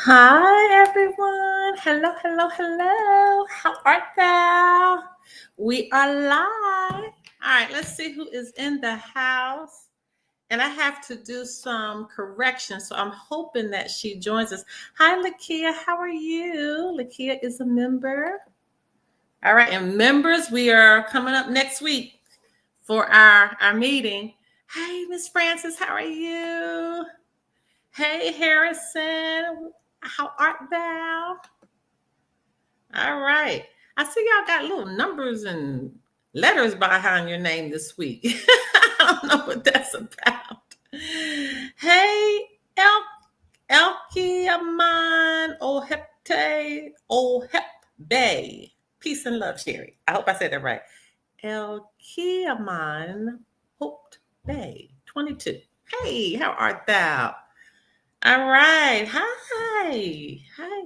Hi, everyone. Hello, hello, hello. How art thou? We are live. All right, let's see who is in the house. And I have to do some corrections, so I'm hoping that she joins us. Hi, Lakia. How are you? Lakia is a member. All right, and members, we are coming up next week for our meeting. Hey, Miss Francis, how are you? Hey, Harrison, how art thou? All right. I see y'all got little numbers and letters behind your name this week. I don't know what that's about. Hey, Elkiaman Ohep Bay. Peace and love, Sherry. I hope I said that right. Elkiaman Hope Bay 22. Hey, how art thou? All right. Hi. Hi.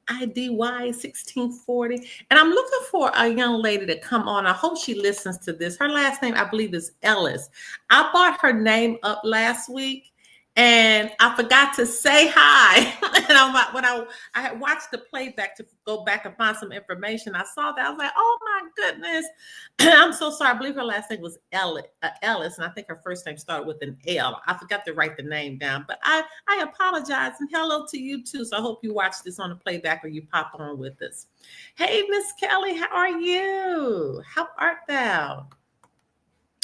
IDY 1640. And I'm looking for a young lady to come on. I hope she listens to this. Her last name, I believe, is Ellis. I brought her name up last week and I forgot to say hi. And I'm like, when I had watched the playback to go back and find some information, I saw that. I was like, oh my goodness. I'm so sorry. I believe her last name was Ellis, and I think her first name started with an L. I forgot to write the name down, but I apologize, and hello to you too. So I hope you watch this on the playback or you pop on with us. Hey, Miss Kelly, how are you? How art thou?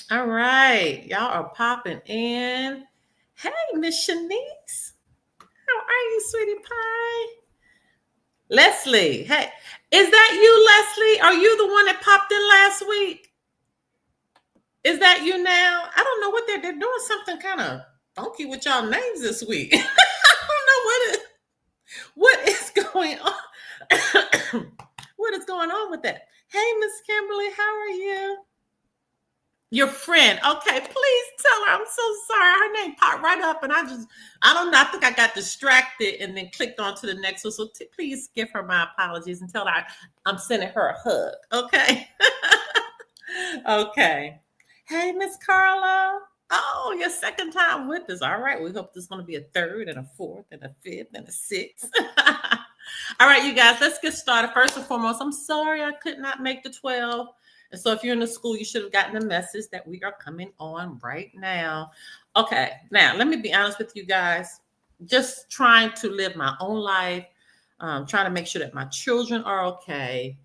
All right, y'all are popping in. Hey, Miss Shanice, how are you, sweetie pie? Leslie, hey, is that you, Leslie? Are you the one that popped in last week? Is that you now? I don't know what they're doing something kind of funky with y'all names this week. I don't know what is going on. What is going on with that? Hey, Miss Kimberly, how are you? Your friend. Okay, please tell her. I'm so sorry. Her name popped right up, and I don't know. I think I got distracted and then clicked on to the next one. So please give her my apologies and tell her I'm sending her a hug. Okay. Okay. Hey, Miss Carla. Oh, your second time with us. All right. We hope there's going to be a third and a fourth and a fifth and a sixth. All right, you guys, let's get started. First and foremost, I'm sorry I could not make the 12. And so if you're in the school, you should have gotten a message that we are coming on right now. Okay. Now, let me be honest with you guys. Just trying to live my own life, trying to make sure that my children are okay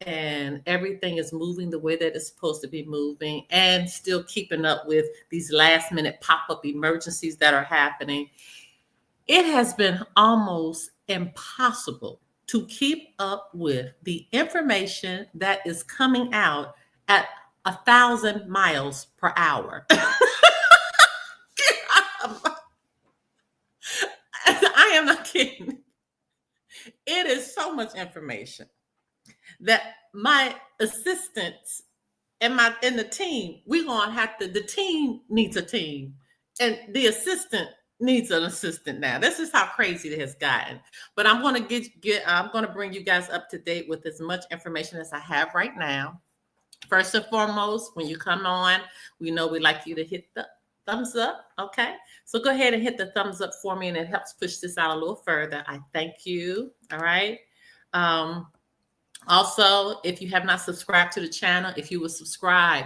and everything is moving the way that it's supposed to be moving, and still keeping up with these last minute pop-up emergencies that are happening. It has been almost impossible to keep up with the information that is coming out at 1,000 miles per hour. I am not kidding. It is so much information that my assistants and the team, we're gonna have to, the team needs a team and the assistant needs an assistant now. This is how crazy it has gotten. But I'm gonna I'm gonna bring you guys up to date with as much information as I have right now. First and foremost, when you come on, we know we like you to hit the thumbs up. Okay. So go ahead and hit the thumbs up for me, and it helps push this out a little further. I thank you. All right. Um, Also, if you have not subscribed to the channel, if you will subscribe,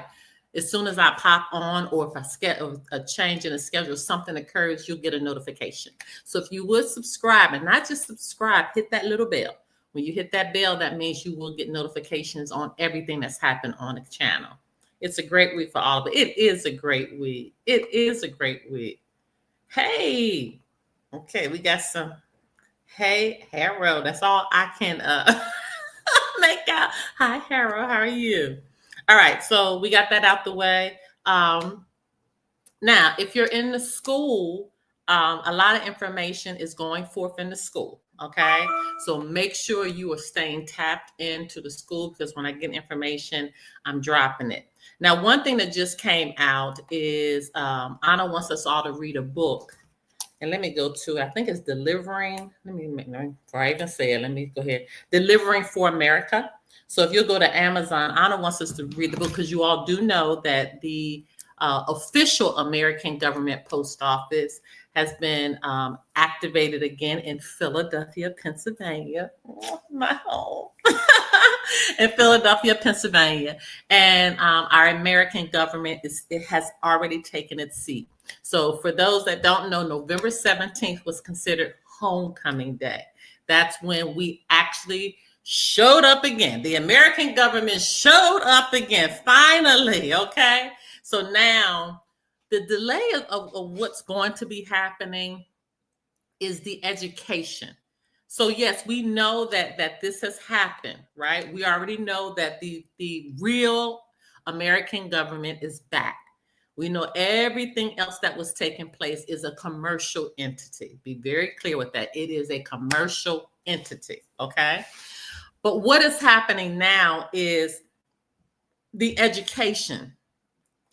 as soon as I pop on, or if I schedule a change in the schedule, something occurs, you'll get a notification. So if you would subscribe, and not just subscribe, hit that little bell. When you hit that bell, that means you will get notifications on everything that's happened on the channel. It's a great week for all of it. It is a great week. It is a great week. Hey, okay, we got some. Hey, Harold, that's all I can make out. Hi, Harold. How are you? All right. So we got that out the way. Now, if you're in the school, a lot of information is going forth in the school. Okay. So make sure you are staying tapped into the school, because when I get information, I'm dropping it. Now, one thing that just came out is Anna wants us all to read a book. And let me go to, I think it's Delivering. Before I even say it, let me go ahead. Delivering for America. So if you'll go to Amazon, Anna wants us to read the book, because you all do know that the official American government post office has been activated again in Philadelphia, Pennsylvania, my home, in Philadelphia, Pennsylvania. And our American government it has already taken its seat. So for those that don't know, November 17th was considered homecoming day. That's when we actually showed up again. The American government showed up again, finally, okay? So now the delay of what's going to be happening is the education. So yes, we know that this has happened, right? We already know that the real American government is back. We know everything else that was taking place is a commercial entity. Be very clear with that. It is a commercial entity, okay? But what is happening now is the education.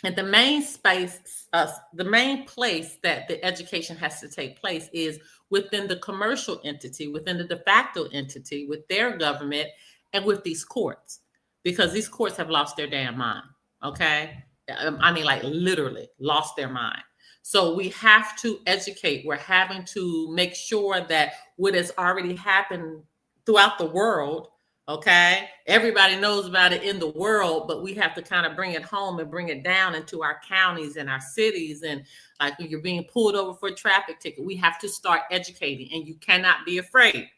And the main space, the main place that the education has to take place is within the commercial entity, within the de facto entity, with their government, and with these courts, because these courts have lost their damn mind. Okay, I mean, like literally lost their mind. So we have to educate. We're having to make sure that what has already happened throughout the world. Okay, everybody knows about it in the world, but we have to kind of bring it home and bring it down into our counties and our cities. And like when you're being pulled over for a traffic ticket, we have to start educating, and you cannot be afraid.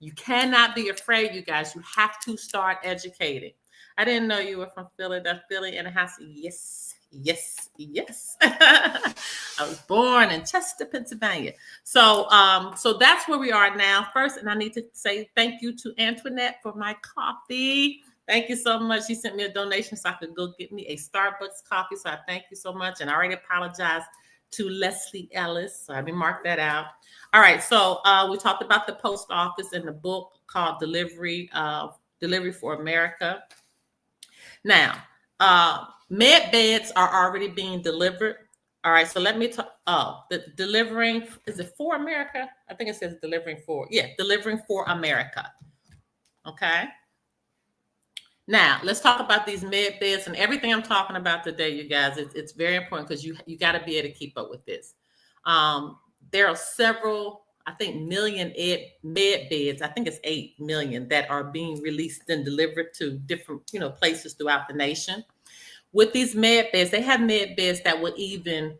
You cannot be afraid, you guys. You have to start educating. I didn't know you were from Philly in the house. Yes, yes, yes. I was born in Chester, Pennsylvania. So that's where we are now. First, and I need to say thank you to Antoinette for my coffee. Thank you so much. She sent me a donation so I could go get me a Starbucks coffee. So I thank you so much. And I already apologize to Leslie Ellis. So let me mark that out. All right. So we talked about the post office and the book called Delivery for America. Now, med beds are already being delivered. All right, so let me talk. The delivering, is it for America? I think it says delivering for. Yeah, delivering for America. Okay. Now let's talk about these med beds and everything I'm talking about today, you guys. It's very important because you got to be able to keep up with this. There are several, I think, million med beds. I think it's 8 million that are being released and delivered to different, places throughout the nation. With these med beds, they have med beds that will even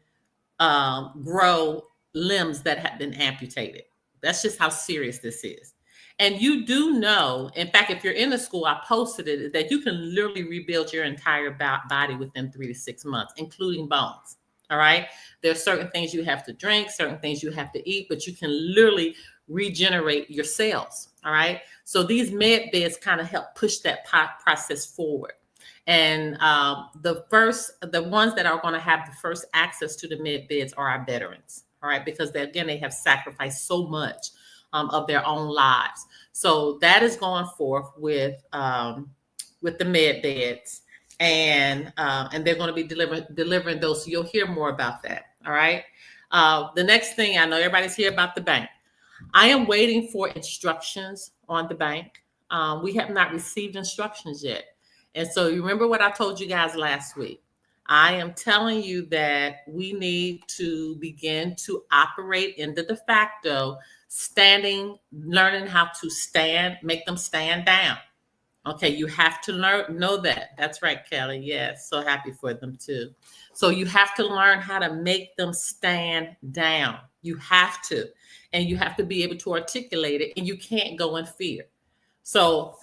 grow limbs that have been amputated. That's just how serious this is. And you do know, in fact, if you're in the school, I posted it, that you can literally rebuild your entire body within 3 to 6 months, including bones. All right. There are certain things you have to drink, certain things you have to eat, but you can literally regenerate your cells. All right. So these med beds kind of help push that process forward. And the ones that are going to have the first access to the med beds are our veterans. All right. Because they have sacrificed so much of their own lives. So that is going forth with the med beds. And they're going to be delivering those. So you'll hear more about that. All right. The next thing, I know everybody's here about the bank. I am waiting for instructions on the bank. We have not received instructions yet. And so you remember what I told you guys last week. I am telling you that we need to begin to operate in the de facto, learning how to stand, make them stand down. Okay, you have to know that. That's right, Kelly. Yes, so happy for them too. So you have to learn how to make them stand down. You have to. And you have to be able to articulate it, and you can't go in fear. So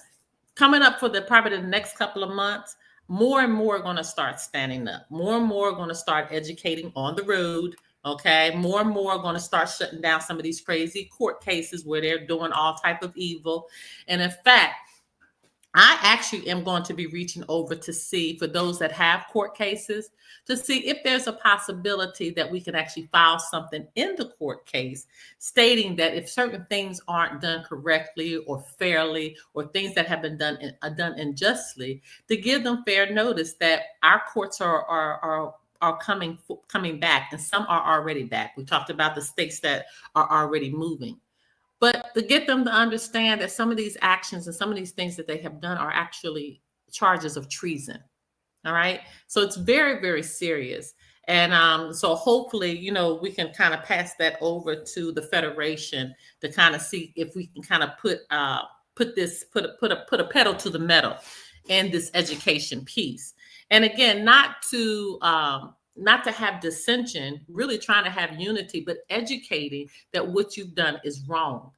coming up for probably the next couple of months, more and more are going to start standing up. More and more are going to start educating on the road. Okay, more and more are going to start shutting down some of these crazy court cases where they're doing all type of evil. And in fact, I actually am going to be reaching over to see, for those that have court cases, to see if there's a possibility that we can actually file something in the court case stating that if certain things aren't done correctly or fairly, or things that have been done unjustly, to give them fair notice that our courts are coming back, and some are already back. We talked about the states that are already moving. But to get them to understand that some of these actions and some of these things that they have done are actually charges of treason. All right. So it's very, very serious. And so hopefully, we can kind of pass that over to the Federation to kind of see if we can kind of put a pedal to the metal in this education piece. And again, not to have dissension, really trying to have unity, but educating that what you've done is wrong.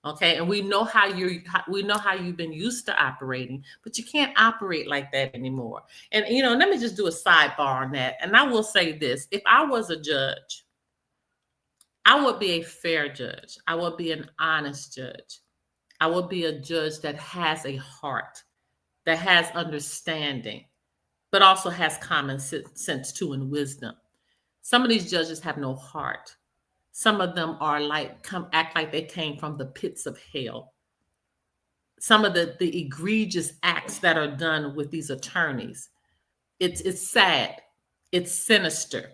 Okay, and we know how you've been used to operating, but you can't operate like that anymore. And let me just do a sidebar on that. And I will say this: if I was a judge, I would be a fair judge. I would be an honest judge. I would be a judge that has a heart, that has understanding, but also has common sense too and wisdom. Some of these judges have no heart. Some of them are act like they came from the pits of hell. Some of the egregious acts that are done with these attorneys, it's sad, it's sinister,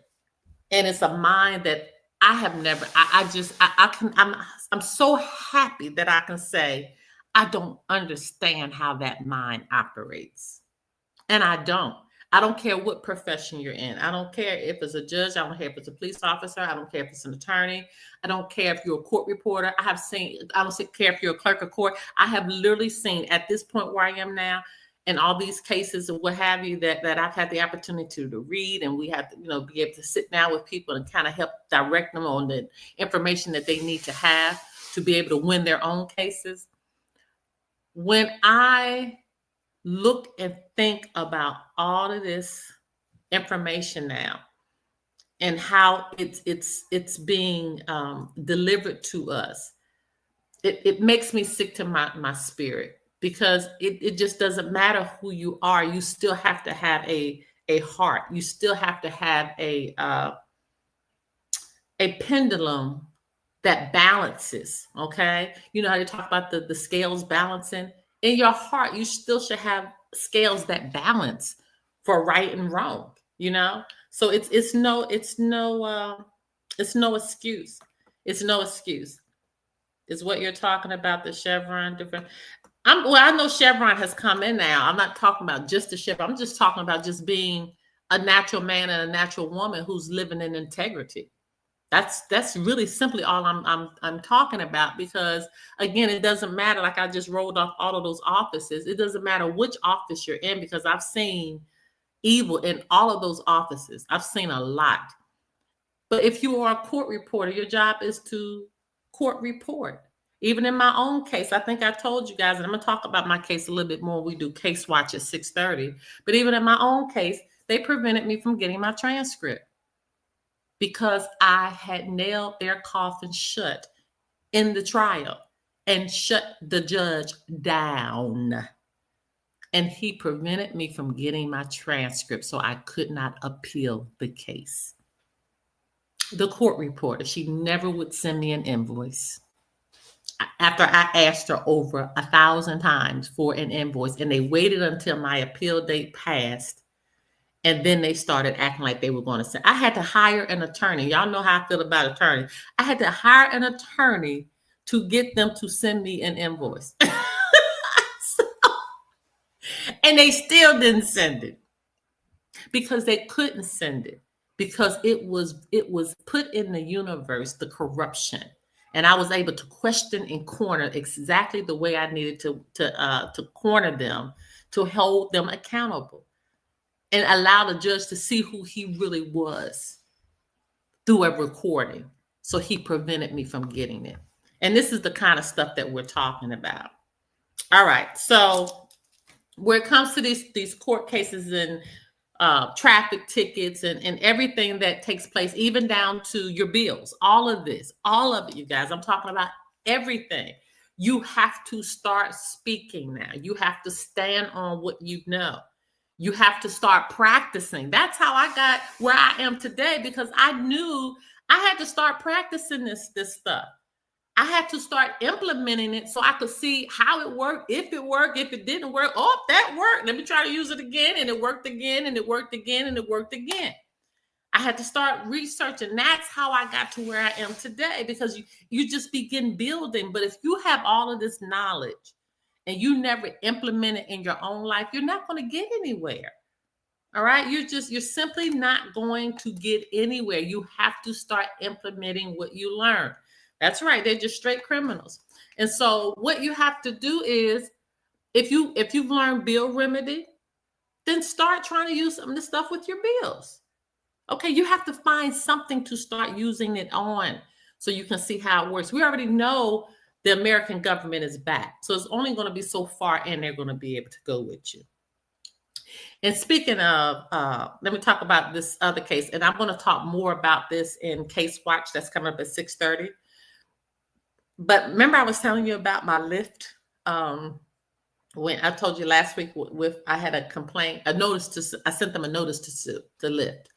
and it's a mind that I have never. I'm so happy that I can say I don't understand how that mind operates, and I don't. I don't care what profession you're in. I don't care if it's a judge. I don't care if it's a police officer. I don't care if it's an attorney. I don't care if you're a court reporter. I don't care if you're a clerk of court. I have literally seen at this point where I am now, in all these cases of what have you, that I've had the opportunity to read, and we have to, be able to sit down with people and kind of help direct them on the information that they need to have to be able to win their own cases. When I look and think about all of this information now and how it's being delivered to us, it makes me sick to my spirit, because it just doesn't matter who you are. You still have to have a heart. You still have to have a pendulum that balances. Okay, you know how they talk about the scales balancing. In your heart, you still should have scales that balance for right and wrong. So it's no excuse. It's no excuse. Is what you're talking about, the Chevron different. I know Chevron has come in now. I'm not talking about just the Chevron. I'm just talking about just being a natural man and a natural woman who's living in integrity. That's really simply all I'm talking about, because again, it doesn't matter. Like I just rolled off all of those offices. It doesn't matter which office you're in, because I've seen evil in all of those offices. I've seen a lot. But if you are a court reporter, your job is to court report. Even in my own case, I think I told you guys, and I'm going to talk about my case a little bit more. We do Case Watch at 6:30. But even in my own case, they prevented me from getting my transcript, because I had nailed their coffin shut in the trial and shut the judge down. And he prevented me from getting my transcript, so I could not appeal the case. The court reporter, she never would send me an invoice. After I asked her over 1,000 times for an invoice, and they waited until my appeal date passed, and then they started acting like they were going to send. I had to hire an attorney. Y'all know how I feel about attorneys. I had to hire an attorney to get them to send me an invoice. And they still didn't send it, because they couldn't send it, because it was put in the universe, the corruption. And I was able to question and corner exactly the way I needed to corner them, to hold them accountable, and allow the judge to see who he really was through a recording. So he prevented me from getting it. And this is the kind of stuff that we're talking about. All right. So when it comes to these court cases and traffic tickets and everything that takes place, even down to your bills, all of it, you guys, I'm talking about everything. You have to start speaking now. You have to stand on what you know. You have to start practicing. That's how I got where I am today, because I knew I had to start practicing this stuff. I had to start implementing it so I could see how it worked, if it didn't work. Oh, that worked. Let me try to use it again. And it worked again, and it worked again, and it worked again. I had to start researching. That's how I got to where I am today, because you just begin building. But if you have all of this knowledge and you never implement it in your own life, you're not going to get anywhere. All right. You're simply not going to get anywhere. You have to start implementing what you learn. That's right. They're just straight criminals. And so what you have to do is if you've learned bill remedy, then start trying to use some of this stuff with your bills. Okay, you have to find something to start using it on so you can see how it works. We already know the American government is back. So it's only going to be so far and they're going to be able to go with you. And speaking of, let me talk about this other case. And I'm going to talk more about this in Case Watch that's coming up at 6:30. But remember I was telling you about my Lyft when I told you last week with I had a complaint, I sent them a notice to sue to Lyft,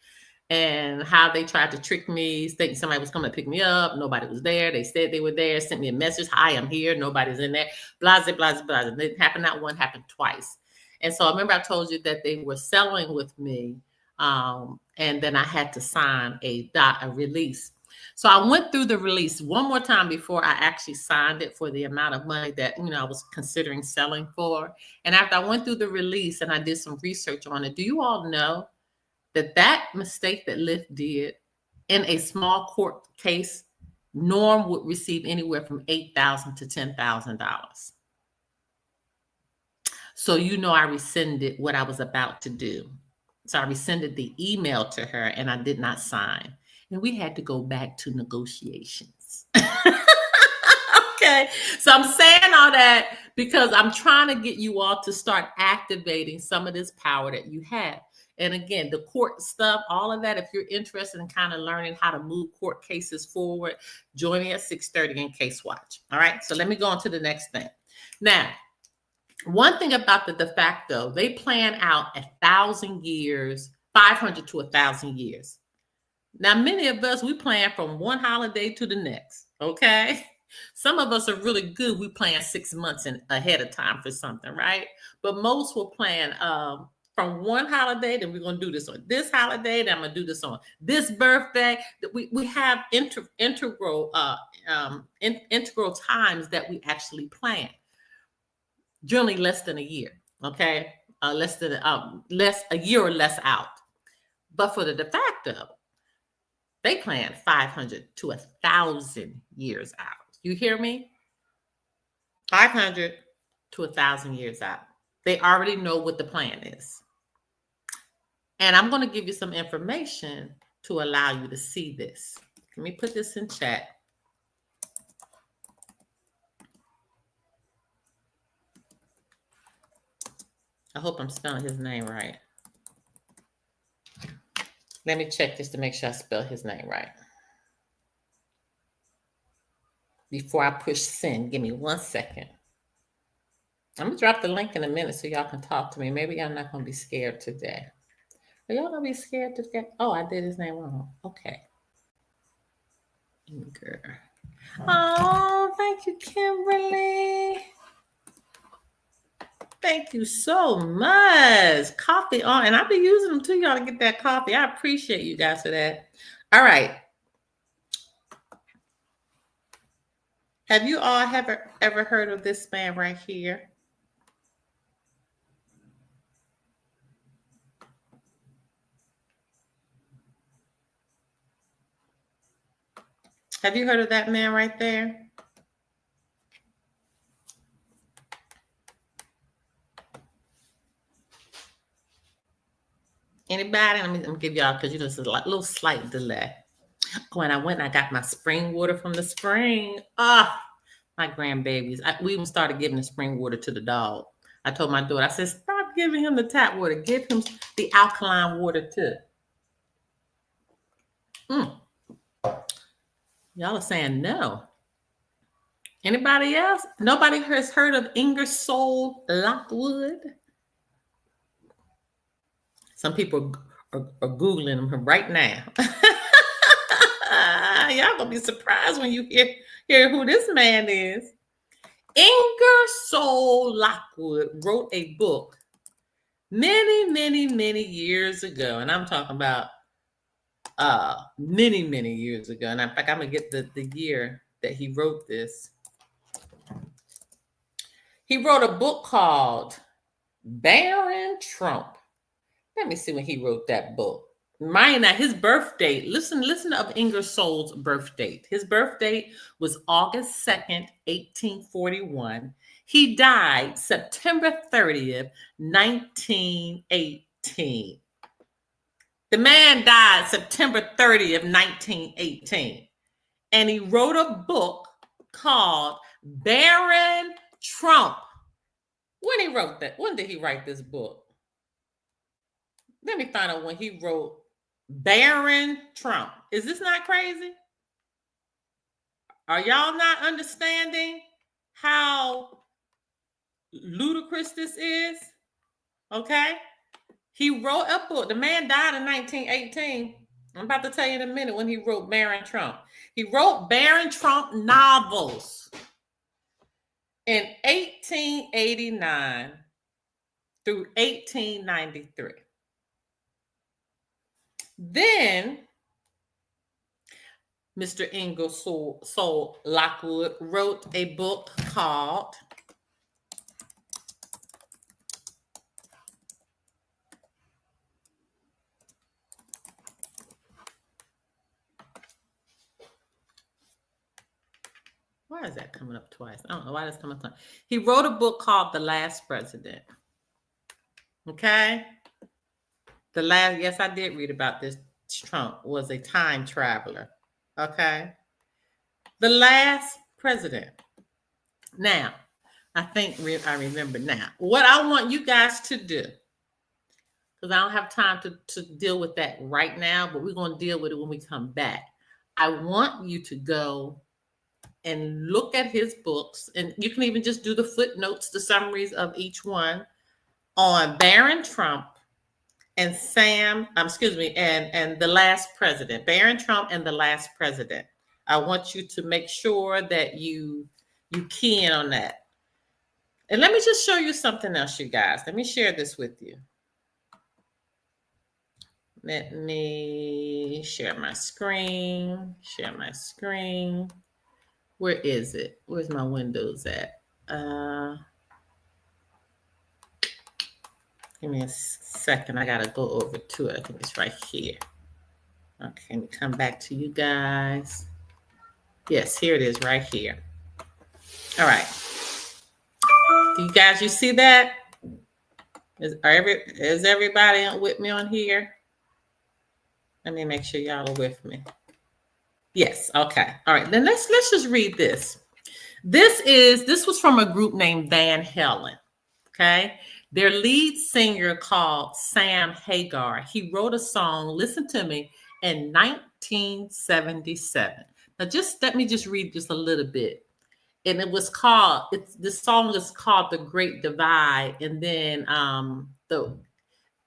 and how they tried to trick me, thinking somebody was coming to pick me up. Nobody was there. They said they were there, sent me a message. Hi, I'm here. Nobody's in there. Blah, blah, blah, blah. It didn't happen not one, happened twice. And so I remember I told you that they were selling with me. And then I had to sign a release. So I went through the release one more time before I actually signed it for the amount of money that, I was considering selling for. And after I went through the release and I did some research on it, do you all know that mistake that Lyft did in a small court case, Norm would receive anywhere from $8,000 to $10,000. So I rescinded what I was about to do. So I rescinded the email to her and I did not sign. And we had to go back to negotiations. Okay. So I'm saying all that because I'm trying to get you all to start activating some of this power that you have. And again, the court stuff, all of that, if you're interested in kind of learning how to move court cases forward, join me at 6:30 in Case Watch. All right. So let me go on to the next thing. Now, one thing about the de facto, they plan out 1,000 years, 500 to 1,000 years. Now, many of us, we plan from one holiday to the next. Okay. Some of us are really good. We plan 6 months ahead of time for something, right? But most will plan from one holiday, then we're going to do this on this holiday, then I'm going to do this on this birthday. We have integral times that we actually plan. Generally less than a year, okay? Less a year or less out. But for the de facto, they plan 500 to 1,000 years out. You hear me? 500 to 1,000 years out. They already know what the plan is. And I'm going to give you some information to allow you to see this. Let me put this in chat. I hope I'm spelling his name right. Let me check this to make sure I spell his name right. Before I push send, give me 1 second. I'm going to drop the link in a minute so y'all can talk to me. Maybe I'm not going to be scared today. Are y'all going to be scared today? Oh, I did his name wrong. Okay. Girl. Oh, thank you, Kimberly. Thank you so much. Coffee on. And I'll be using them too, y'all, to get that coffee. I appreciate you guys for that. All right. Have you all ever heard of this man right here? Have you heard of that man right there? Anybody? Let me give y'all, because there's a little slight delay. When I went and I got my spring water from the spring. My grandbabies. We even started giving the spring water to the dog. I told my daughter, I said, stop giving him the tap water. Give him the alkaline water too. Y'all are saying no. Anybody else? Nobody has heard of Ingersoll Lockwood? Some people are Googling him right now. Y'all gonna be surprised when you hear who this man is. Ingersoll Lockwood wrote a book many, many, many years ago. And I'm talking about many, many years ago. And in fact, I'm gonna get the year that he wrote this. He wrote a book called Baron Trump. Let me see when he wrote that book. Mine, his birth date. Listen of Ingersoll's birth date. His birth date was August 2nd, 1841. He died September 30th, 1918. The man died September 30th, 1918. And he wrote a book called Baron Trump. When he wrote that, when did he write this book? Let me find out when he wrote Baron Trump. Is this not crazy? Are y'all not understanding how ludicrous this is? Okay. He wrote a book. The man died in 1918. I'm about to tell you in a minute when he wrote Baron Trump. He wrote Baron Trump novels in 1889 through 1893. Then Mr. Ingersoll Lockwood wrote a book called Why is that coming up twice? I don't know why that's coming up twice. He wrote a book called The Last President. Okay? Yes, I did read about this. Trump was a time traveler. Okay? The Last President. Now, I think I remember now. What I want you guys to do, because I don't have time to deal with that right now, but we're going to deal with it when we come back. I want you to go and look at his books, and you can even just do the footnotes, the summaries of each one on Baron Trump and and The Last President. Baron Trump and The Last President. I want you to make sure that you key in on that. And let me just show you something else, you guys. Let me share this with you. Let me share my screen. Where is it? Where's my Windows at? Give me a second. I got to go over to it. I think it's right here. Okay, let me come back to you guys. Yes, here it is right here. All right. You guys, you see that? Is everybody with me on here? Let me make sure y'all are with me. Yes. Okay. All right. Then let's just read this. This was from a group named Van Halen. Okay. Their lead singer called Sam Hagar. He wrote a song, listen to me, in 1977. Now let me just read just a little bit. And it was called, this song is called The Great Divide. And then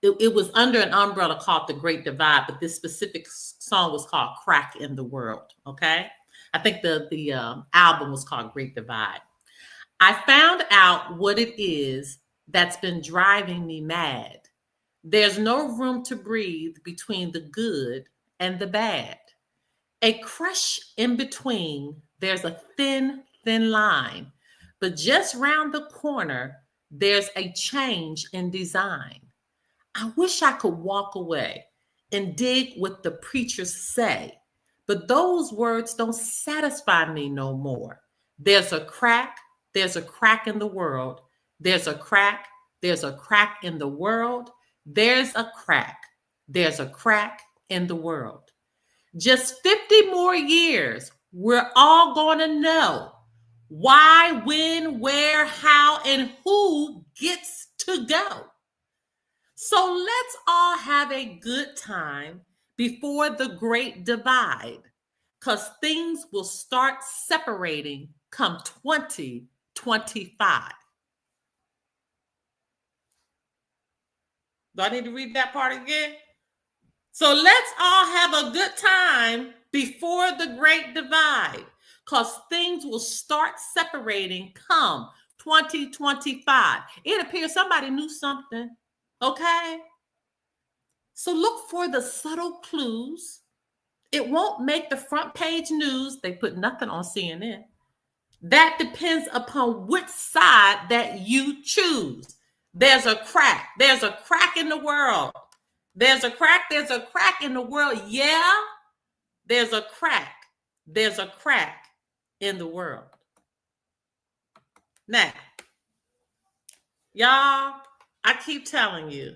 it was under an umbrella called The Great Divide, but this specific song was called Crack in the World, okay? I think the album was called Great Divide. I found out what it is that's been driving me mad. There's no room to breathe between the good and the bad. A crush in between, there's a thin line, but just round the corner, there's a change in design. I wish I could walk away and dig what the preachers say, but those words don't satisfy me no more. There's a crack in the world. There's a crack in the world. There's a crack in the world. Just 50 more years, we're all going to know why, when, where, how, and who gets to go. So let's all have a good time before the Great Divide, because things will start separating come 2025. Do I need to read that part again? So let's all have a good time before the Great Divide, because things will start separating come 2025. It appears somebody knew something, okay? So look for the subtle clues. It won't make the front page news. They put nothing on CNN. That depends upon which side that you choose. There's a crack in the world. There's a crack. There's a crack in the world. Yeah, there's a crack. There's a crack in the world. Now, y'all, I keep telling you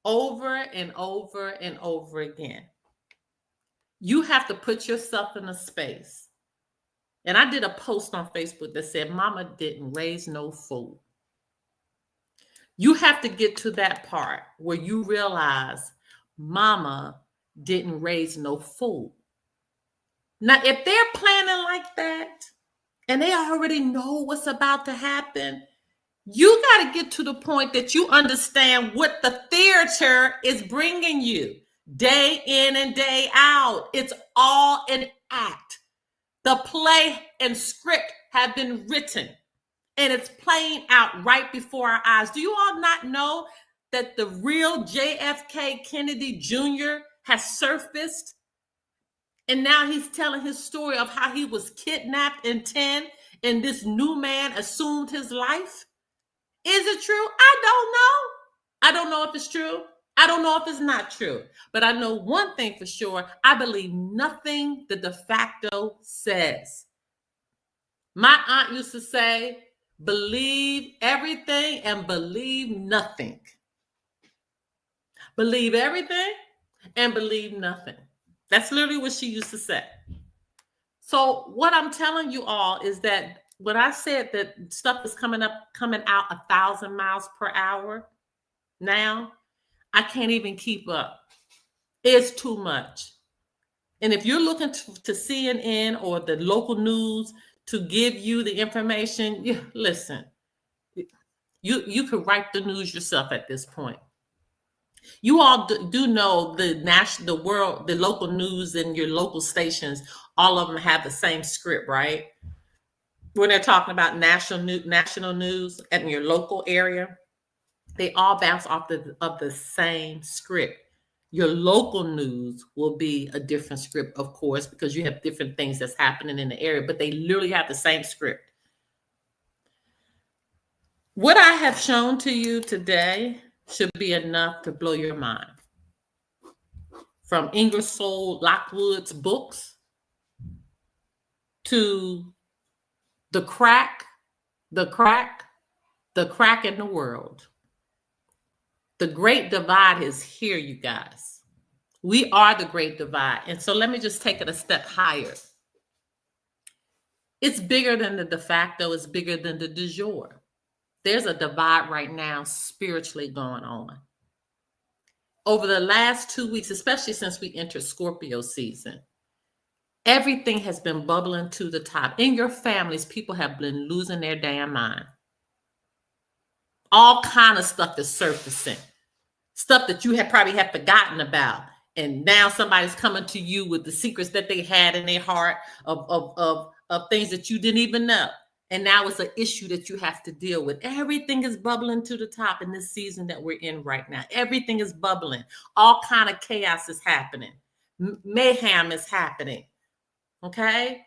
over and over and over again, you have to put yourself in a space. And I did a post on Facebook that said, Mama didn't raise no fool. You have to get to that part where you realize Mama didn't raise no fool. Now, if they're planning like that and they already know what's about to happen, you got to get to the point that you understand what the theater is bringing you day in and day out. It's all an act. The play and script have been written and it's playing out right before our eyes. Do you all not know that the real JFK Kennedy Jr. has surfaced? And now he's telling his story of how he was kidnapped in 10 and this new man assumed his life. Is it true? I don't know. I don't know if it's true. I don't know if it's not true. But I know one thing for sure. I believe nothing the de facto says. My aunt used to say, believe everything and believe nothing. Believe everything and believe nothing. That's literally what she used to say. So what I'm telling you all is that when I said that stuff is coming out 1,000 miles per hour now, I can't even keep up. It's too much. And if you're looking to CNN or the local news to give you the information, listen, you could write the news yourself at this point. You all do know the world, the local news and your local stations, all of them have the same script, right? When they're talking about national news in your local area, they all bounce off of the same script. Your local news will be a different script, of course, because you have different things that's happening in the area, but they literally have the same script. What I have shown to you today should be enough to blow your mind. From Ingersoll Lockwood's books to the crack in the world. The Great Divide is here, you guys. We are the Great Divide. And so let me just take it a step higher. It's bigger than the de facto. It's bigger than the de jure. There's a divide right now spiritually going on. Over the last 2 weeks, especially since we entered Scorpio season, everything has been bubbling to the top. In your families, people have been losing their damn mind. All kind of stuff is surfacing. Stuff that you probably have forgotten about. And now somebody's coming to you with the secrets that they had in their heart of things that you didn't even know. And now it's an issue that you have to deal with. Everything is bubbling to the top in this season that we're in right now. Everything is bubbling. All kind of chaos is happening. Mayhem is happening. Okay?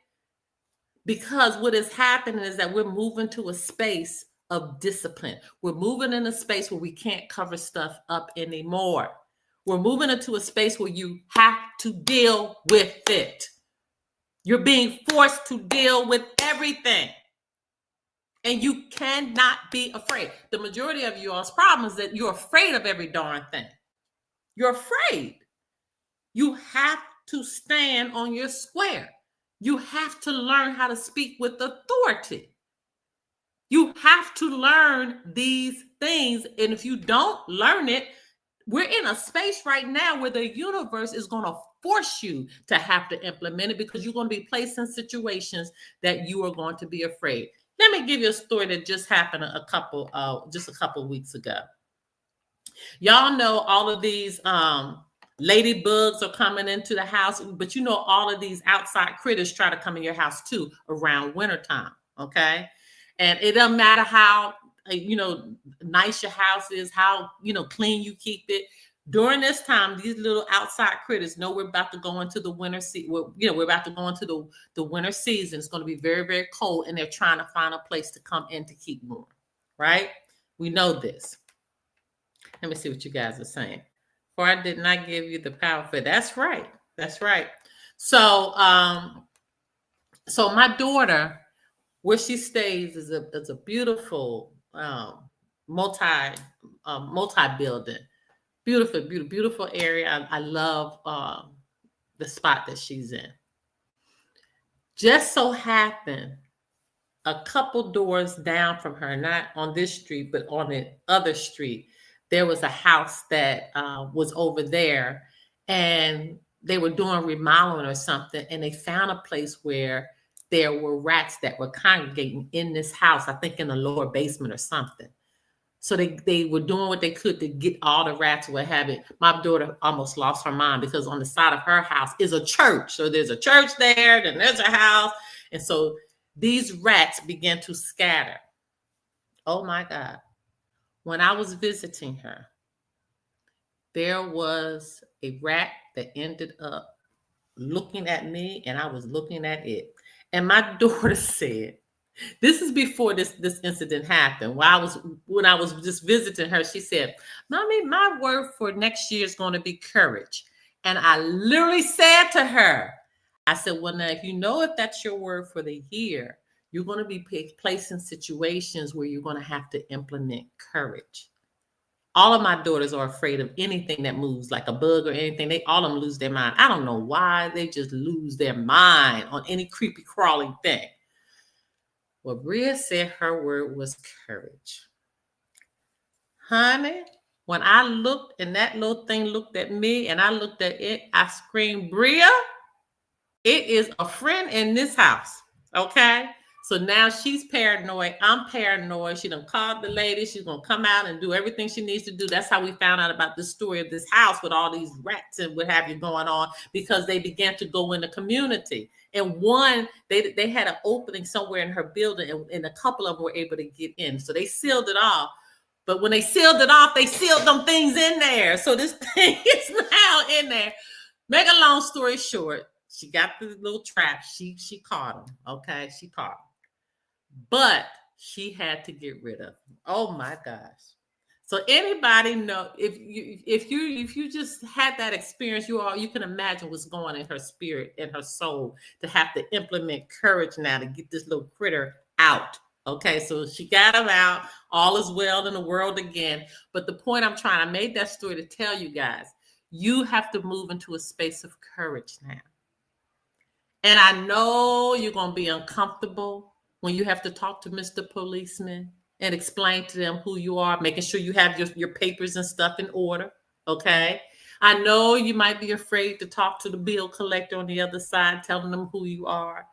Because what is happening is that we're moving to a space of discipline. We're moving in a space where we can't cover stuff up anymore. We're moving into a space where you have to deal with it. You're being forced to deal with everything. And you cannot be afraid. The majority of y'all's problem is that you're afraid of every darn thing. You're afraid. You have to stand on your square. You have to learn how to speak with authority. You have to learn these things. And if you don't learn it, we're in a space right now where the universe is going to force you to have to implement it because you're going to be placed in situations that you are going to be afraid. Let me give you a story that just happened just a couple weeks ago. Y'all know all of these ladybugs are coming into the house, but you know all of these outside critters try to come in your house too around wintertime, okay? And it doesn't matter how nice your house is, how clean you keep it. During this time, these little outside critters know we're about to go into the winter season. We're about to go into the winter season. It's going to be very, very cold, and they're trying to find a place to come in to keep warm, right? We know this. Let me see what you guys are saying. For I did not give you the power for it. That's right. That's right. So so my daughter, where she stays is a beautiful multi multi building, beautiful area. I love the spot that she's in. Just so happened, a couple doors down from her, not on this street, but on the other street, there was a house that was over there, and they were doing remodeling or something, and they found a place where there were rats that were congregating in this house, I think in the lower basement or something. So they were doing what they could to get all the rats or what have it. My daughter almost lost her mind because on the side of her house is a church. So there's a church there, then there's a house. And so these rats began to scatter. Oh my God. When I was visiting her, there was a rat that ended up looking at me and I was looking at it. And my daughter said, this is before this incident happened. When I was just visiting her, she said, "Mommy, my word for next year is going to be courage." And I literally said to her, I said, "Well, now if you know if that's your word for the year, you're going to be placed in situations where you're going to have to implement courage." All of my daughters are afraid of anything that moves, like a bug or anything. All of them lose their mind. I don't know why. They just lose their mind on any creepy crawling thing. Well, Bria said her word was courage. Honey, when I looked and that little thing looked at me and I looked at it, I screamed, "Bria, it is a friend in this house." Okay? So now she's paranoid. I'm paranoid. She done called the lady. She's going to come out and do everything she needs to do. That's how we found out about the story of this house with all these rats and what have you going on, because they began to go in the community. And one, they had an opening somewhere in her building, and a couple of them were able to get in. So they sealed it off. But when they sealed it off, they sealed them things in there. So this thing is now in there. Make a long story short, she got the little trap. She caught him. Okay, she caught him. But she had to get rid of him. Oh my gosh. So anybody know, if you just had that experience, you can imagine what's going in her spirit and her soul to have to implement courage now to get this little critter out. Okay, so she got him out. All is well in the world again. But the point I made that story to tell you guys, you have to move into a space of courage now. And I know you're going to be uncomfortable when you have to talk to Mr. Policeman and explain to them who you are, making sure you have your papers and stuff in order, okay? I know you might be afraid to talk to the bill collector on the other side, telling them who you are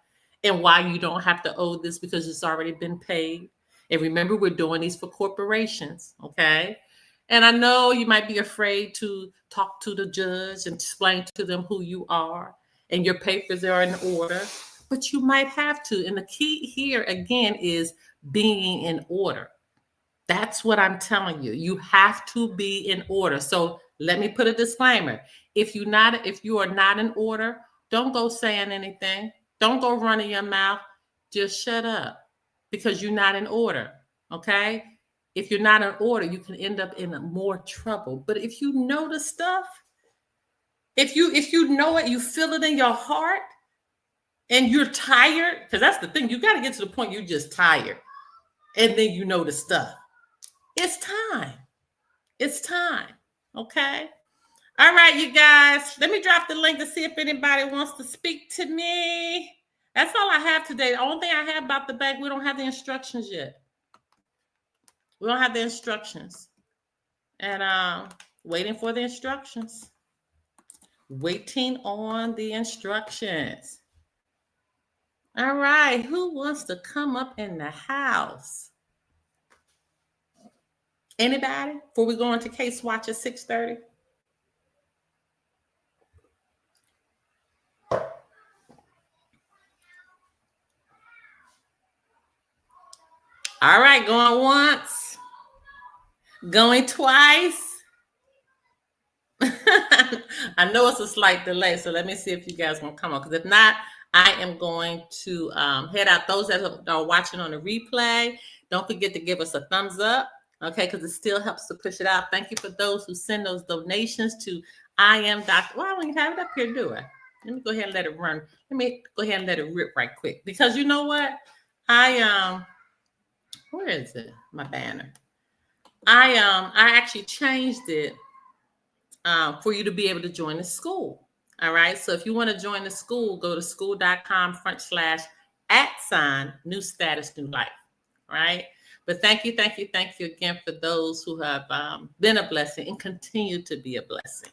and why you don't have to owe this because it's already been paid. And remember, we're doing these for corporations, okay? And I know you might be afraid to talk to the judge and explain to them who you are and your papers are in order, but you might have to. And the key here again is being in order. That's what I'm telling you. You have to be in order. So let me put a disclaimer. If you are not in order, don't go saying anything. Don't go running your mouth. Just shut up because you're not in order. Okay? If you're not in order, you can end up in more trouble. But if you know the stuff, if you know it, you feel it in your heart, and you're tired, because that's the thing. You got to get to the point you're just tired. And then you know the stuff. It's time. It's time. Okay? All right, you guys. Let me drop the link to see if anybody wants to speak to me. That's all I have today. The only thing I have about the bank, we don't have the instructions yet. We don't have the instructions. And waiting for the instructions. Waiting on the instructions. All right, who wants to come up in the house? Anybody? Before we go into Case Watch at 6:30? All right, going once. Going twice. I know it's a slight delay, so let me see if you guys want to come on. Because if not, I am going to head out. Those that are watching on the replay, don't forget to give us a thumbs up. Okay, because it still helps to push it out. Thank you for those who send those donations to I am Dr. Well, I don't even have it up here, do I? Let me go ahead and let it run. Let me go ahead and let it rip right quick. Because you know what? Where is it? My banner. I actually changed it for you to be able to join the school. All right. So if you want to join the school, go to school.com/@ new status, new life. Right. But thank you again for those who have been a blessing and continue to be a blessing.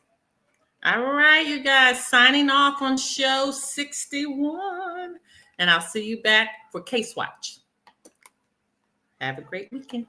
All right, you guys, signing off on show 61. And I'll see you back for Case Watch. Have a great weekend.